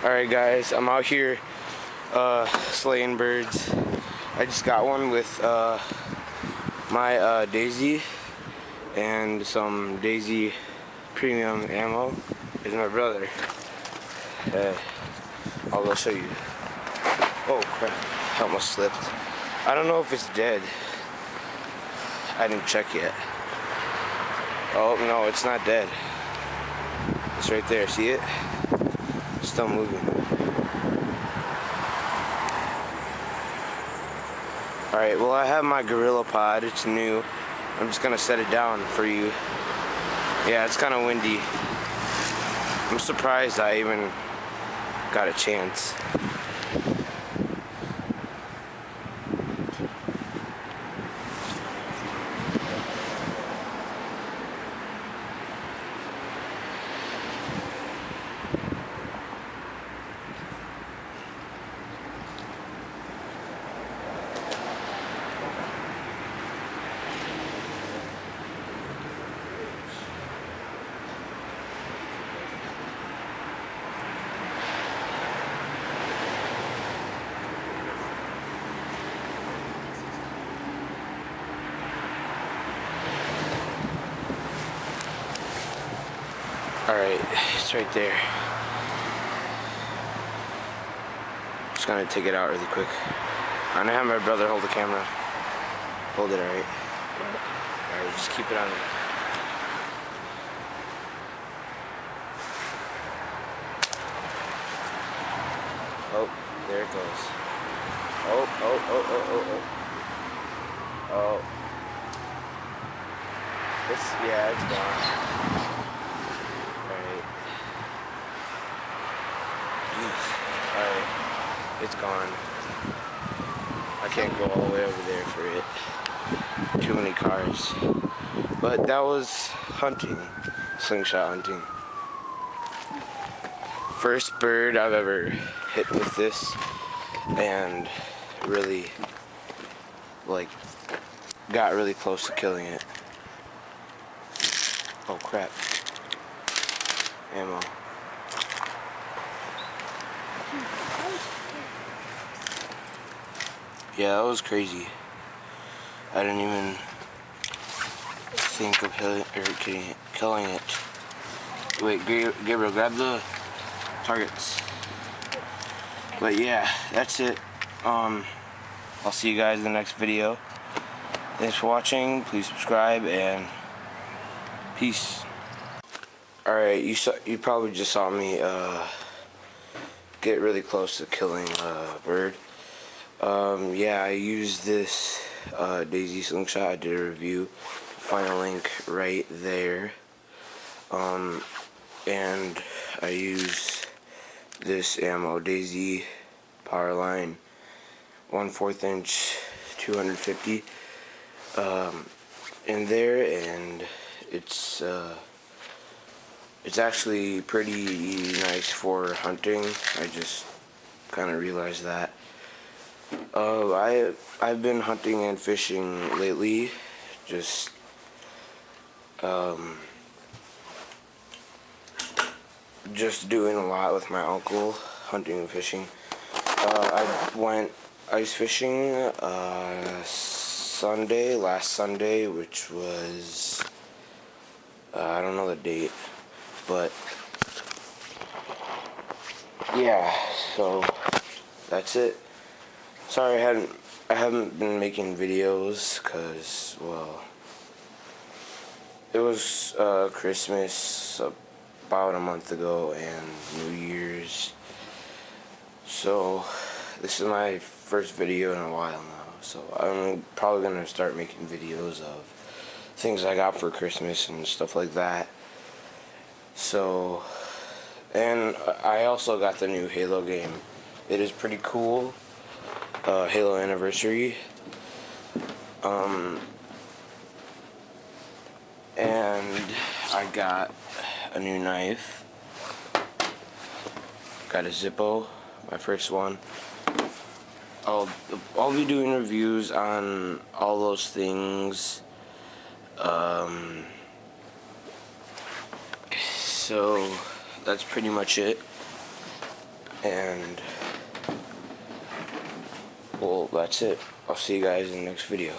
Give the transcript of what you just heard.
Alright guys, I'm out here slaying birds. I just got one with my Daisy and some Daisy premium ammo. Here's my brother. I'll go show you. Oh crap, I almost slipped. I don't know if it's dead. I didn't check yet. Oh no, it's not dead. It's right there, see it? It's still moving. Alright, well I have my GorillaPod, it's new. I'm just gonna set it down for you. Yeah, it's kinda windy. I'm surprised I even got a chance. Alright, it's right there. Just gonna take it out really quick. I'm gonna have my brother hold the camera. Hold it, alright? Alright, just keep it on there. Oh, there it goes. Oh. Oh. It's gone. Alright, it's gone. I can't go all the way over there for it. Too many cars. But that was hunting. Slingshot hunting. First bird I've ever hit with this. And really, got really close to killing it. Oh crap. Ammo. Yeah, that was crazy. I didn't even think of killing it. Wait, Gabriel, grab the targets. But yeah, that's it. I'll see you guys in the next video. Thanks for watching. Please subscribe and peace. Alright, you probably just saw me get really close to killing a bird. Yeah, I used this Daisy slingshot. I did a review. Find a link right there. And I use this ammo, Daisy Powerline 1/4 inch 250 in there, and it's actually pretty nice for hunting. I just kind of realized that. I've been hunting and fishing lately, just doing a lot with my uncle, hunting and fishing. I went ice fishing last Sunday, which was I don't know the date, but yeah, so that's it. Sorry I haven't been making videos because, well, it was Christmas about a month ago and New Year's, so this is my first video in a while now, so I'm probably gonna start making videos of things I got for Christmas and stuff like that. So, and I also got the new Halo game. It is pretty cool. Halo Anniversary. And I got a new knife. Got a Zippo, my first one. I'll be doing reviews on all those things. So that's pretty much it. And well, that's it. I'll see you guys in the next video.